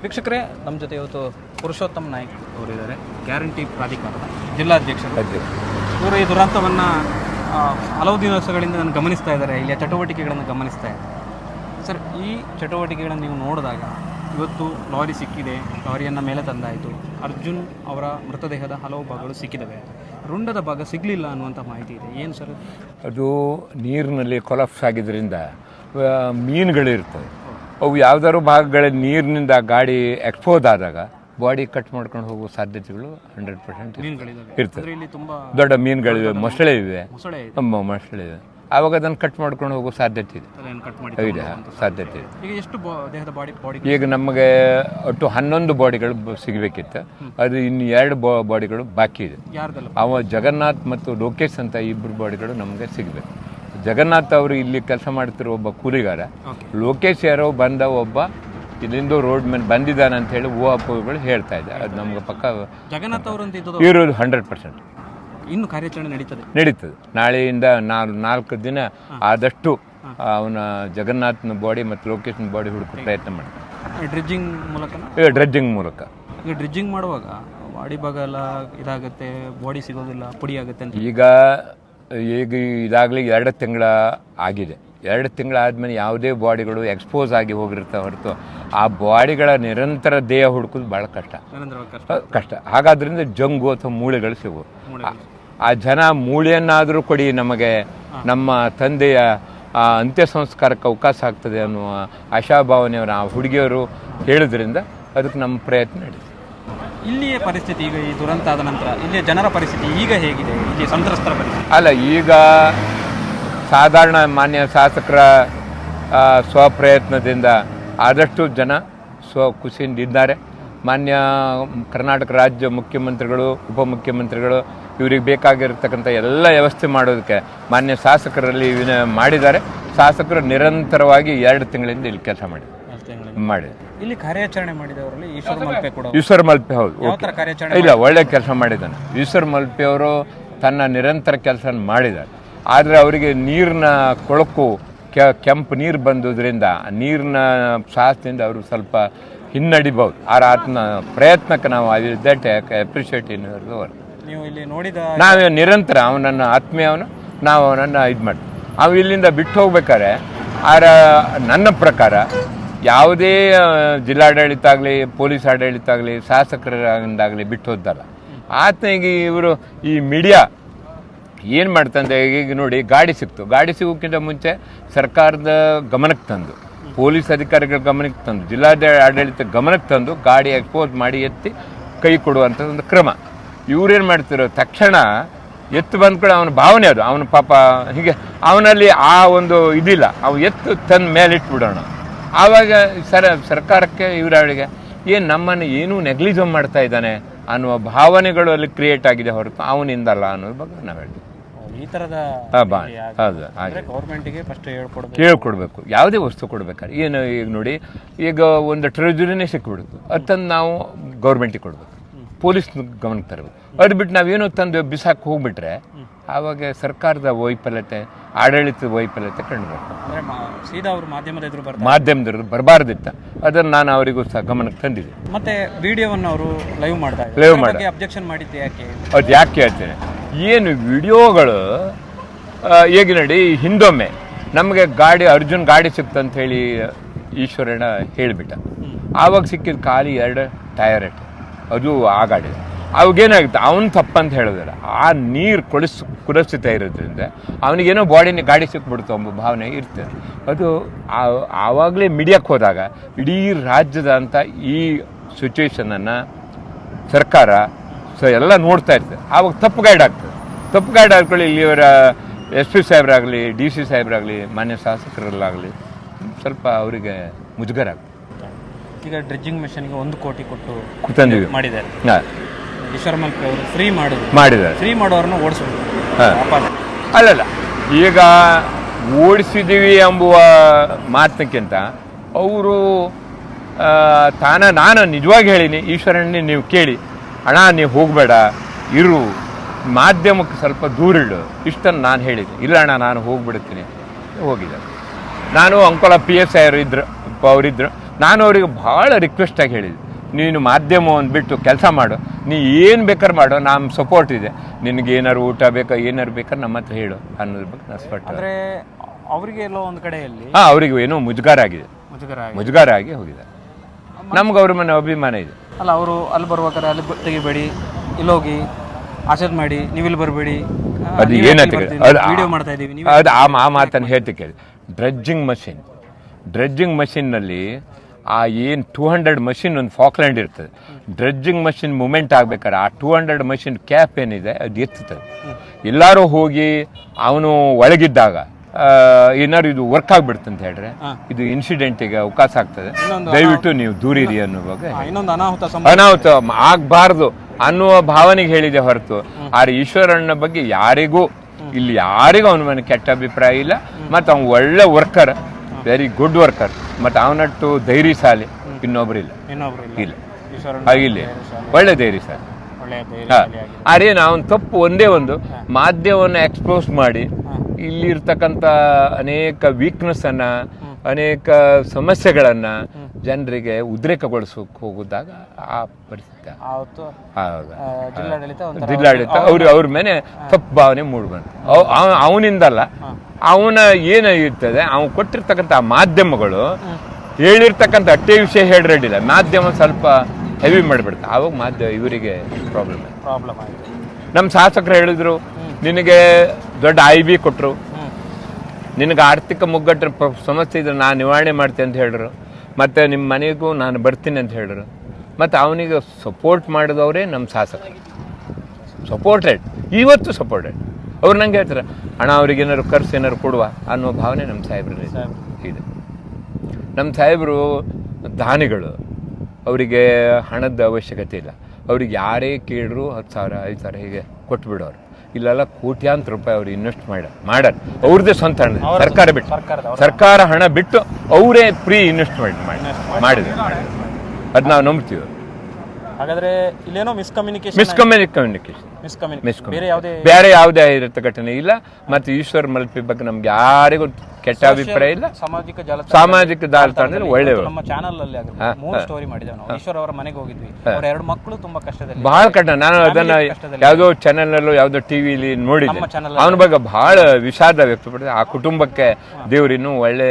ವೀಕ್ಷಕರೇ, ನಮ್ಮ ಜೊತೆ ಇವತ್ತು ಪುರುಷೋತ್ತಮ್ ನಾಯ್ಕ್ ಅವರಿದ್ದಾರೆ, ಗ್ಯಾರಂಟಿ ಪ್ರಾಧಿಕಾರದ ಜಿಲ್ಲಾಧ್ಯಕ್ಷರು. ಇವರು ಈ ದುರಂತವನ್ನು ಹಲವು ದಿವಸಗಳಿಂದ ನಾನು ಗಮನಿಸ್ತಾ ಇದ್ದಾರೆ, ಇಲ್ಲಿಯ ಚಟುವಟಿಕೆಗಳನ್ನು ಗಮನಿಸ್ತಾ ಇದ್ದಾರೆ. ಸರ್, ಈ ಚಟುವಟಿಕೆಗಳನ್ನು ನೀವು ನೋಡಿದಾಗ ಇವತ್ತು ಲಾರಿ ಸಿಕ್ಕಿದೆ, ಲಾರಿಯನ್ನು ಮೇಲೆ ತಂದಾಯಿತು, ಅರ್ಜುನ್ ಅವರ ಮೃತದೇಹದ ಹಲವು ಭಾಗಗಳು ಸಿಕ್ಕಿದ್ದಾವೆ, ರುಂಡದ ಭಾಗ ಸಿಗಲಿಲ್ಲ ಅನ್ನುವಂಥ ಮಾಹಿತಿ ಇದೆ. ಏನು ಸರ್ ಅದು? ನೀರಿನಲ್ಲಿ ಕೊಲಾಪ್ಸ್ ಆಗಿದ್ದರಿಂದ ಮೀನುಗಳಿರ್ತವೆ, ಅವು ಯಾವುದಾದ್ರು ಭಾಗಗಳ ನೀರಿನಿಂದ ಗಾಡಿ ಎಕ್ಸ್ಪೋಸ್ ಆದಾಗ ಬಾಡಿ ಕಟ್ ಮಾಡ್ಕೊಂಡು ಹೋಗುವ ಸಾಧ್ಯತೆಗಳು 100% ಇರ್ತದೆ. ದೊಡ್ಡ ಮೀನುಗಳಿವೆ, ಮೊಸಳೆ ಇವೆ, ಮೊಸಳೆ ಇವೆ, ಆವಾಗ ಅದನ್ನು ಕಟ್ ಮಾಡ್ಕೊಂಡು ಹೋಗೋ ಸಾಧ್ಯತೆ ಇದೆ, ಸಾಧ್ಯತೆ ಇದೆ. ಈಗ ನಮಗೆ ಒಟ್ಟು 11 ಬಾಡಿಗಳು ಸಿಗಬೇಕಿತ್ತು, ಅದು ಇನ್ನು 2 ಬಾಡಿಗಳು ಬಾಕಿ ಇದೆ. ಅವ ಜಗನ್ನಾಥ್ ಮತ್ತು ಲೋಕೇಶ್ ಅಂತ 2 ಬಾಡಿಗಳು ನಮಗೆ ಸಿಗಬೇಕು. ಜಗನ್ನಾಥ್ ಅವರು ಇಲ್ಲಿ ಕೆಲಸ ಮಾಡ್ತಿರೋ ಒಬ್ಬ ಕೂಲಿಗಾರ, ಲೋಕೇಶ್ ಯಾರೋ ಬಂದ ಒಬ್ಬ ಇಲ್ಲಿಂದ ರೋಡ್ ಮೇಲೆ ಬಂದಿದ್ದಾನೆ ಅಂತ ಹೇಳಿ ಊಹಾಪೋಹಗಳು ಹೇಳ್ತಾ ಇದೆ. ಅದು ನಮ್ಗೆ ಪಕ್ಕ ಜಗನ್ನಾಥ್ ಅವರು ಇರೋದು 100%. ಇನ್ನು ಕಾರ್ಯಾಚರಣೆ ನಡೀತದೆ. ನಾಳೆಯಿಂದ 4 ದಿನ ಆದಷ್ಟು ಅವನ ಜಗನ್ನಾಥ್ನ ಬಾಡಿ ಮತ್ತು ಲೋಕೇಶ್ನ ಬಾಡಿ ಹುಡುಕೋ ಪ್ರಯತ್ನ ಮಾಡ್ತಾರೆ, ಡ್ರೆಡ್ಜಿಂಗ್ ಮೂಲಕ. ಈಗ ಡ್ರೆಡ್ಜಿಂಗ್ ಮಾಡುವಾಗ ಬಾಡಿ ಭಾಗ ಎಲ್ಲ ಇದಾಗುತ್ತೆ, ಬಾಡಿ ಸಿಗೋದಿಲ್ಲ, ಪುಡಿ ಆಗುತ್ತೆ ಅಂತ. ಈಗ ಇದಾಗಲಿ 2 ತಿಂಗಳ ಆಗಿದೆ. 2 ತಿಂಗಳಾದ್ಮೇಲೆ ಯಾವುದೇ ಬಾಡಿಗಳು ಎಕ್ಸ್ಪೋಸ್ ಆಗಿ ಹೋಗಿರ್ತಾವೆ ಹೊರತು ಆ ಬಾಡಿಗಳ ನಿರಂತರ ದೇಹ ಹುಡುಕೋದು ಭಾಳ ಕಷ್ಟ. ಹಾಗಾದ್ರಿಂದ ಜಂಗು ಅಥವಾ ಮೂಳೆಗಳು ಸಿಗು. ಆ ಜನ ಮೂಳೆಯನ್ನಾದರೂ ಕೊಡಿ ನಮಗೆ, ನಮ್ಮ ತಂದೆಯ ಅಂತ್ಯ ಸಂಸ್ಕಾರಕ್ಕೆ ಅವಕಾಶ ಆಗ್ತದೆ ಅನ್ನುವ ಆಶಾಭಾವನೆಯವರು ಆ ಹುಡುಗಿಯರು ಹೇಳಿದ್ರಿಂದ ಅದಕ್ಕೆ ನಮ್ಮ ಪ್ರಯತ್ನ ನಡೀತದೆ. ಇಲ್ಲಿಯ ಪರಿಸ್ಥಿತಿ ಈಗ ಈ ದುರಂತ ಆದ ನಂತರ ಇಲ್ಲಿಯ ಜನರ ಪರಿಸ್ಥಿತಿ ಈಗ ಹೇಗಿದೆ? ಇಲ್ಲಿ ಸಂತ್ರಸ್ತರ ಪರಿಸ್ಥಿತಿ ಅಲ್ಲ, ಈಗ ಸಾಧಾರಣ ಮಾನ್ಯ ಶಾಸಕರ ಸ್ವಪ್ರಯತ್ನದಿಂದ ಆದಷ್ಟು ಜನ ಖುಷಿಯಿಂದ ಇದ್ದಾರೆ. ಮಾನ್ಯ ಕರ್ನಾಟಕ ರಾಜ್ಯ ಮುಖ್ಯಮಂತ್ರಿಗಳು, ಉಪಮುಖ್ಯಮಂತ್ರಿಗಳು ಇವರಿಗೆ ಬೇಕಾಗಿರತಕ್ಕಂಥ ಎಲ್ಲ ವ್ಯವಸ್ಥೆ ಮಾಡೋದಕ್ಕೆ ಮಾನ್ಯ ಶಾಸಕರಲ್ಲಿ ಮಾಡಿದ್ದಾರೆ. ಶಾಸಕರು ನಿರಂತರವಾಗಿ 2 ತಿಂಗಳಿಂದ ಇಲ್ಲಿ ಕೆಲಸ ಮಾಡಿದ್ದಾರೆ. ಇಲ್ಲಿ ಕಾರ್ಯಾಚರಣೆ ಮಾಡಿದವರಲ್ಲಿ ಈಶ್ವರ್ ಮಲ್ಪೆ ಹೌದು, ಇಲ್ಲ, ಒಳ್ಳೆ ಕೆಲಸ ಮಾಡಿದ್ದಾನೆ. ಈಶ್ವರ್ ಮಲ್ಪೆ ಅವರು ತನ್ನ ನಿರಂತರ ಕೆಲಸ ಮಾಡಿದ್ದಾರೆ. ಆದರೆ ಅವರಿಗೆ ನೀರಿನ ಕೊಳಕು, ಕೆಂಪು ನೀರು ಬಂದುದರಿಂದ ನೀರಿನ ಸಾಹಸದಿಂದ ಅವರು ಸ್ವಲ್ಪ ಹಿನ್ನಡಿಬಹುದು. ಆತನ ಪ್ರಯತ್ನಕ್ಕೆ ನಾವು ಅಪ್ರಿಷಿಯೇಟ್ ನೀವು ಇಲ್ಲಿ ನೋಡಿದ ನಾವೇ ನಿರಂತರ ಅವನನ್ನು ಆತ್ಮೀಯವನು, ನಾವು ಅವನನ್ನು ಇದು ಮಾಡ್ತೀವಿ. ಅವು ಇಲ್ಲಿಂದ ಬಿಟ್ಟು ಹೋಗ್ಬೇಕಾದ್ರೆ ನನ್ನ ಪ್ರಕಾರ ಯಾವುದೇ ಜಿಲ್ಲಾಡಳಿತ ಆಗಲಿ, ಪೊಲೀಸ್ ಆಡಳಿತ ಆಗಲಿ, ಶಾಸಕರಿಂದಾಗಲಿ ಬಿಟ್ಟು ಹೋದಲ್ಲ. ಆತನಿಗೆ ಇವರು ಈ ಮೀಡಿಯಾ ಏನು ಮಾಡ್ತಂದ್ರೆ, ಈಗ ನೋಡಿ, ಗಾಡಿ ಸಿಗೋಕ್ಕಿಂತ ಮುಂಚೆ ಸರ್ಕಾರದ ಗಮನಕ್ಕೆ ತಂದು, ಪೊಲೀಸ್ ಅಧಿಕಾರಿಗಳ ಗಮನಕ್ಕೆ ತಂದು, ಜಿಲ್ಲಾಡಳಿತ ಗಮನಕ್ಕೆ ತಂದು ಗಾಡಿ ಎಕ್ಸ್ಪೋಸ್ ಮಾಡಿ ಎತ್ತಿ ಕೈ ಕೊಡುವಂಥ ಒಂದು ಕ್ರಮ. ಇವ್ರೇನು ಮಾಡ್ತಿರೋ ತಕ್ಷಣ ಎತ್ತು ಬಂದ್ಕೊಂಡು ಅವನ ಭಾವನೆ ಅದು, ಅವನ ಪಾಪ ಹೀಗೆ ಅವನಲ್ಲಿ ಆ ಒಂದು ಇದಿಲ್ಲ, ಅವು ಎತ್ತು ತಂದು ಮೇಲಿಟ್ಬಿಡೋಣ. ಆವಾಗ ಸರ್ಕಾರಕ್ಕೆ ಇವರಿಗೆ ನಮ್ಮನ್ನು ಏನೂ ನೆಗ್ಲಿಜಮ್ ಮಾಡ್ತಾ ಇದ್ದಾನೆ ಅನ್ನುವ ಭಾವನೆಗಳು ಅಲ್ಲಿ ಕ್ರಿಯೇಟ್ ಆಗಿದೆ ಹೊರತು ಅವನಿಂದಲ್ಲ ಅನ್ನೋದ್ರ ಬಗ್ಗೆ ನಾವು ಹೇಳ್ತೀವಿ. ಈ ಥರದ ಗೌರ್ಮೆಂಟಿಗೆ ಫಸ್ಟ್ ಹೇಳ್ಕೊಡ್ಬೇಕು. ಯಾವುದೇ ವಸ್ತು ಕೊಡ್ಬೇಕಾದ್ರೆ ಏನು, ಈಗ ನೋಡಿ, ಈಗ ಒಂದು ಟ್ರೆಜರಿನೇ ಸಿಕ್ಬಿಡುತ್ತೆ, ಅದನ್ನು ನಾವು ಗೌರ್ಮೆಂಟಿಗೆ ಕೊಡ್ಬೇಕು, ಪೊಲೀಸ್ ಗಮನಕ್ಕೆ ತರಬೇಕು. ಅದು ಬಿಟ್ಟು ನಾವೇನೋ ತಂದು ಬಿಸಾಕಿ ಹೋಗ್ಬಿಟ್ರೆ ಆವಾಗ ಸರ್ಕಾರದ ವೈಫಲ್ಯತೆ, ಆಡಳಿತದ ವೈಫಲ್ಯತೆ ಕಂಡುಬೇಕು. ಮಾಧ್ಯಮದವರು ಬರಬಾರ್ದಿತ್ತ, ಅದನ್ನು ನಾನು ಅವರಿಗೂ ಸಹ ಗಮನಕ್ಕೆ ತಂದಿದ್ದೆ. ಮತ್ತೆ ವಿಡಿಯೋವನ್ನು ಅವರು ಲೈವ್ ಮಾಡಿ ಅಬ್ಜೆಕ್ಷನ್ ಮಾಡಿದ್ದೆ ಯಾಕೆ? ಅದು ಯಾಕೆ ಹೇಳ್ತೇನೆ, ಏನು ವಿಡಿಯೋಗಳು ಹೇಗೆ ನೋಡಿ, ಹಿಂದೊಮ್ಮೆ ನಮಗೆ ಅರ್ಜುನ್ ಗಾಡಿ ಸಿಕ್ತಂತ ಹೇಳಿ ಈಶ್ವರಣ್ಣ ಹೇಳಿಬಿಟ್ಟ. ಆವಾಗ ಸಿಕ್ಕಿದ ಖಾಲಿ 2 ಟೈರ್, ಅದು ಆ ಗಾಡಿ. ಅವಾಗೇನಾಗುತ್ತೆ, ಅವನು ತಪ್ಪಂತ ಹೇಳೋದಿಲ್ಲ, ಆ ನೀರು ಕುಡಿಸ್ತಾ ಇರೋದ್ರಿಂದ ಅವನಿಗೇನೋ ಗಾಡಿ ಸಿಕ್ಬಿಡ್ತು ಎಂಬ ಭಾವನೆ ಇರ್ತದೆ. ಅದು ಆವಾಗಲೇ ಮೀಡಿಯಾಕ್ಕೆ ಹೋದಾಗ ಇಡೀ ರಾಜ್ಯದ ಅಂತ ಈ ಸಿಚುವೇಶನನ್ನು ಸರ್ಕಾರ ಎಲ್ಲ ನೋಡ್ತಾ ಇರ್ತದೆ. ಆವಾಗ ತಪ್ಪು ಗೈಡ್ ಆಗ್ಕೊಳ್ಳಿ. ಇಲ್ಲಿಯವರ SP ಸಾಹೇಬರಾಗಲಿ, DC ಸಾಹೇಬರಾಗಲಿ, ಮಾನ್ಯ ಶಾಸಕರಲ್ಲಾಗಲಿ ಸ್ವಲ್ಪ ಅವರಿಗೆ ಮುಜುಗರ ಆಗ್ತದೆ. ಈಗ ಡ್ರೆಡ್ಜಿಂಗ್ ಮೆಷಿನ್ಗೆ 1 ಕೋಟಿ ಕೊಟ್ಟು ತಂದಿವಿ ಮಾಡಿದ್ದಾರೆ. ಈಶ್ವರ್ ಮಲ್ಪೆ ಅವರು ಮಾಡಿದ್ದಾರೆ. ಫ್ರೀ ಮಾಡೋರನ್ನ ಓಡಿಸ್ಬಿಟ್ಟು ಅಲ್ಲಲ್ಲ, ಈಗ ಓಡಿಸಿದ್ದೀವಿ ಎಂಬುವ ಮಾತಕ್ಕಿಂತ ಅವರು ನಾನು ನಿಜವಾಗಿ ಹೇಳಿನಿ, ಈಶ್ವರಣ್ಣ ನೀವು ಕೇಳಿ, ಅಣ್ಣ ನೀವು ಹೋಗಬೇಡ, ಇರು, ಮಾಧ್ಯಮಕ್ಕೆ ಸ್ವಲ್ಪ ದೂರಿಡು, ಇಷ್ಟನ್ನು ನಾನು ಹೇಳಿದ್ದೆ. ಇಲ್ಲ ಅಣ್ಣ ನಾನು ಹೋಗ್ಬಿಡ್ತೀನಿ, ಹೋಗಿದ್ದೆ. ನಾನು ಅಂಕೋಲ PSI ಅವರಿದ್ದರು, ನಾನು ಅವರಿಗೆ ಭಾಳ ರಿಕ್ವೆಸ್ಟಾಗಿ ಹೇಳಿದ್ದೆ, ನೀನು ಮಾಧ್ಯಮವನ್ನು ಬಿಟ್ಟು ಕೆಲಸ ಮಾಡು, ನೀ ಏನು ಬೇಕಾದ್ರೆ ಮಾಡು, ನಮ್ಮ ಸಪೋರ್ಟ್ ಇದೆ, ನಿನಗೆ ಏನಾರು ಊಟ ಬೇಕಾ ಏನಾರು ಬೇಕಾದ್ರೆ ನಮ್ಮ ಹತ್ರ ಹೇಳು ಅನ್ನೋದ್ರ ಬಗ್ಗೆ ನಾನು ಸ್ಪಷ್ಟ. ಅಂದರೆ ಅವರಿಗೆ ಎಲ್ಲೋ ಒಂದು ಕಡೆಯಲ್ಲಿ ಹಾಂ, ಅವರಿಗೆ ಏನೋ ಮುಜುಗಾರ ಆಗಿದೆ, ಮುಜುಗಾರ ಆಗಿ ಹೋಗಿದೆ. ನಮ್ಗೆ ಅವ್ರ ಮನೆ ಅಭಿಮಾನ ಇದೆ. ಅಲ್ಲ, ಅವರು ಅಲ್ಲಿ ಬರ್ಬೇಕಾದ್ರೆ ಅಲ್ಲಿ ತೆಗಿಬೇಡಿ, ಇಲ್ಲೋಗಿ ಆಚರಣೆ ಮಾಡಿ, ನೀವು ಇಲ್ಲಿ ಬರಬೇಡಿ, ಅದು ಏನಂತ ವಿಡಿಯೋ ಮಾಡ್ತಾ ಇದ್ದೀವಿ, ಅದು ಆ ಮಾತನ್ನು ಹೇಳ್ತಿ ಕೇಳಿ. ಡ್ರೆಡ್ಜಿಂಗ್ ಮಷಿನ್ನಲ್ಲಿ ಆ ಏನು 200 ಮಷಿನ್ ಒಂದು ಫಾಕ್ಲ್ಯಾಂಡ್ ಇರ್ತದೆ. ಡ್ರೆಡ್ಜಿಂಗ್ ಮಷಿನ್ ಮೂಮೆಂಟ್ ಆಗ್ಬೇಕಾದ್ರೆ ಆ 200 ಮಷಿನ್ ಕ್ಯಾಪ್ ಏನಿದೆ ಅದು ಎತ್ತುತ್ತದೆ. ಎಲ್ಲರೂ ಹೋಗಿ ಅವನು ಒಳಗಿದ್ದಾಗ ಏನಾದ್ರು ಇದು ವರ್ಕ್ ಆಗ್ಬಿಡುತ್ತೆ ಅಂತ ಹೇಳ್ರೆ ಇದು ಇನ್ಸಿಡೆಂಟಿಗೆ ಅವಕಾಶ ಆಗ್ತದೆ, ದಯವಿಟ್ಟು ನೀವು ದೂರಿರಿ ಅನ್ನುವಾಗ ಇನ್ನೊಂದು ಅನಾಹುತ ಆಗಬಾರ್ದು ಅನ್ನುವ ಭಾವನೆಗೆ ಹೇಳಿದೆ ಹೊರತು ಆದ್ರೆ ಈಶ್ವರಣ್ಣ ಬಗ್ಗೆ ಯಾರಿಗೂ ಅವನ ಮನೆ ಕೆಟ್ಟ ಅಭಿಪ್ರಾಯ ಇಲ್ಲ. ಮತ್ತು ಅವ್ನು ಒಳ್ಳೆ ವರ್ಕರ್, ವೆರಿ ಗುಡ್ ವರ್ಕರ್. ಮತ್ತು ಅವನಟ್ಟು ಧೈರ್ಯಶಾಲಿ ಇನ್ನೊಬ್ರು ಇಲ್ಲ. ಹಾಗಿಲ್ಲ, ಒಳ್ಳೆ ಧೈರ್ಯಶಾಲಿ. ಅದೇನು ಅವನ ತಪ್ಪು ಒಂದೇ ಒಂದು ಮಾಧ್ಯಮವನ್ನು ಎಕ್ಸ್ಪೋಸ್ ಮಾಡಿ ಇಲ್ಲಿರ್ತಕ್ಕಂಥ ಅನೇಕ ವೀಕ್ನೆಸ್ಸನ್ನ, ಅನೇಕ ಸಮಸ್ಯೆಗಳನ್ನು ಜನರಿಗೆ ಉದ್ರೇಕಗೊಳಿಸೋಕೆ ಹೋಗಿದ್ದಾಗ ಆ ಪರಿಸ್ಥಿತಿ ಜಿಲ್ಲಾಡಳಿತ ಅವ್ರ ಮೇಲೆ ತಪ್ಪು ಭಾವನೆ ಮೂಡ್ಬಂತು. ಅವನಿಂದಲ್ಲ, ಅವನ ಏನಾಗಿರ್ತದೆ ಅವ್ನು ಕೊಟ್ಟಿರ್ತಕ್ಕಂಥ ಮಾಧ್ಯಮಗಳು ಹೇಳಿರ್ತಕ್ಕಂಥ ಅಟ್ಟೆ ವಿಷಯ ಹೇಳಿರಲಿಲ್ಲ, ಮಾಧ್ಯಮ ಸ್ವಲ್ಪ ಹೆವಿ ಮಾಡಿಬಿಡ್ತಾರೆ, ಆವಾಗ ಇವರಿಗೆ ಪ್ರಾಬ್ಲಮ್ ಆಯಿತು. ನಮ್ಮ ಶಾಸಕರು ಹೇಳಿದ್ರು, ನಿನಗೆ ದೊಡ್ಡ IB ಕೊಟ್ಟರು, ನಿನಗೆ ಆರ್ಥಿಕ ಮುಗ್ಗಟ್ಟಿನ ಸಮಸ್ಯೆ ಇದ್ರೆ ನಾನು ನಿವಾರಣೆ ಮಾಡ್ತೇನೆ ಅಂತ ಹೇಳಿದ್ರು, ಮತ್ತು ನಿಮ್ಮ ಮನೆಗೂ ನಾನು ಬರ್ತೀನಿ ಅಂತ ಹೇಳಿದ್ರು. ಮತ್ತು ಅವನಿಗೆ ಸಪೋರ್ಟ್ ಮಾಡಿದವರೇ ನಮ್ಮ ಶಾಸಕರು, ಸಪೋರ್ಟೆಡ್, ಇವತ್ತು ಸಪೋರ್ಟೆಡ್. ಅವ್ರು ನಂಗೆ ಹೇಳ್ತಾರೆ, ಹಣ ಅವ್ರಿಗೆ ಏನಾದ್ರು ಖರ್ಚು ಏನಾದ್ರು ಕೊಡುವ ಅನ್ನೋ ಭಾವನೆ ನಮ್ಮ ಸಾಹೇಬ್ರಲ್ಲಿ ಇದೆ. ನಮ್ಮ ಸಾಹೇಬರು ದಾನಿಗಳು, ಅವರಿಗೆ ಹಣದ ಅವಶ್ಯಕತೆ ಇಲ್ಲ. ಅವ್ರಿಗೆ ಯಾರೇ ಕೇಳಿದ್ರು 10,000 5,000 ಹೀಗೆ ಕೊಟ್ಬಿಡೋರು. ಇಲ್ಲೆಲ್ಲ ಕೋಟ್ಯಾಂತರ ರೂಪಾಯಿ ಅವ್ರು ಇನ್ವೆಸ್ಟ್ ಮಾಡ್ಯಾರ, ಅವ್ರದ್ದೇ ಸ್ವಂತ ಹಣ, ಸರ್ಕಾರ ಹಣ ಬಿಟ್ಟು ಅವರೇ ಫ್ರೀ ಇನ್ವೆಸ್ಟ್ಮೆಂಟ್ ಮಾಡಿದ್ರು. ಅದು ನಾವು ನಂಬ್ತೀವಿ. ಹಾಗಾದ್ರೆ ಇಲ್ಲೇನೋ ಬೇರೆ ಯಾವುದೇ ಇರುತ್ತೆ ಘಟನೆ ಇಲ್ಲ. ಮತ್ತು ಈಶ್ವರ್ ಮಲ್ಪಿ ಬಗ್ಗೆ ನಮ್ಗೆ ಯಾರಿಗೂ ಕೆಟ್ಟ ಅಭಿಪ್ರಾಯ ಇಲ್ಲ. ಸಾಮಾಜಿಕ ಜಾಲತಾಣದಲ್ಲಿ ಒಳ್ಳೆಯವರು. ನಮ್ಮ ಚಾನಲ್ ಅಲ್ಲಿ 3 ಸ್ಟೋರಿ ಮಾಡಿದ್ದೇವೆ ನಾವು. ಈಶ್ವರ್ ಅವರ ಮನೆಗೆ ಹೋಗಿದ್ವಿ, ಅವರ 2 ಮಕ್ಕಳು ತುಂಬಾ ಕಷ್ಟದಲ್ಲಿ, ಬಹಳ ಕಷ್ಟ. ನಾನು ಅದನ್ನ ಯಾವುದೋ ಚಾನೆಲ್ ನಲ್ಲೋ ಯಾವುದೋ ಟಿವಿಲಿ ನೋಡಿದ್ದೆ. ಅವನ ಬಗ್ಗೆ ಬಹಳ ವಿಷಾದ ವ್ಯಕ್ತಪಡಿಸಿದೆ. ಆ ಕುಟುಂಬಕ್ಕೆ ದೇವ್ರು ಇನ್ನೂ ಒಳ್ಳೆ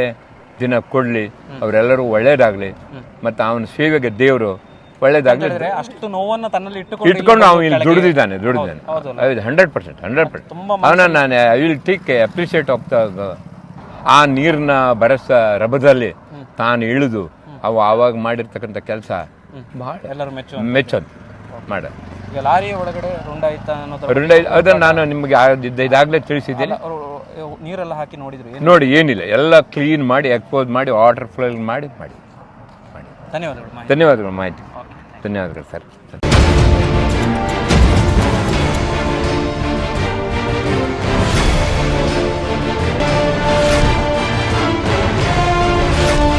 ದಿನ ಕೊಡ್ಲಿ, ಅವರೆಲ್ಲರೂ ಒಳ್ಳೇದಾಗ್ಲಿ, ಮತ್ತು ಅವನ ಸೇವೆಗೆ ದೇವರು ಒಳ್ಳೇದಾಗ್ಲಿ. ಅಷ್ಟು ನೋವನ್ನು ತನ್ನಲ್ಲಿ ಇಟ್ಕೊಂಡು ಅವನು ಇಲ್ಲಿ ದುಡಿದಿದ್ದಾನೆ 100%. ಅವನ ನಾನು I will take appreciate of the ಆ ನೀರಿನ ಬರಸ ರಭದಲ್ಲಿ ತಾನು ಇಳಿದು ಆವಾಗ ಮಾಡಿರ್ತಕ್ಕಂಥ ಕೆಲಸ ಬಹಳ ಎಲ್ಲರೂ ಮೆಚ್ಚೋದು ಮಾಡ. ಲಾರಿ ಒಳಗಡೆ ಅದನ್ನು ನಾನು ನಿಮಗೆ ಇದಾಗಲೇ ತಿಳಿಸಿದ್ದೇನೆ. ನೀರೆಲ್ಲ ಹಾಕಿ ನೋಡಿ, ಏನಿಲ್ಲ, ಎಲ್ಲ ಕ್ಲೀನ್ ಮಾಡಿ ಎಕ್ಸ್ಪೋಸ್ ಮಾಡಿ ವಾಟರ್ ಫ್ಲೋ ಮಾಡಿ. ಧನ್ಯವಾದಗಳು ಮಾಹಿತಿ. ಧನ್ಯವಾದಗಳು ಸರ್.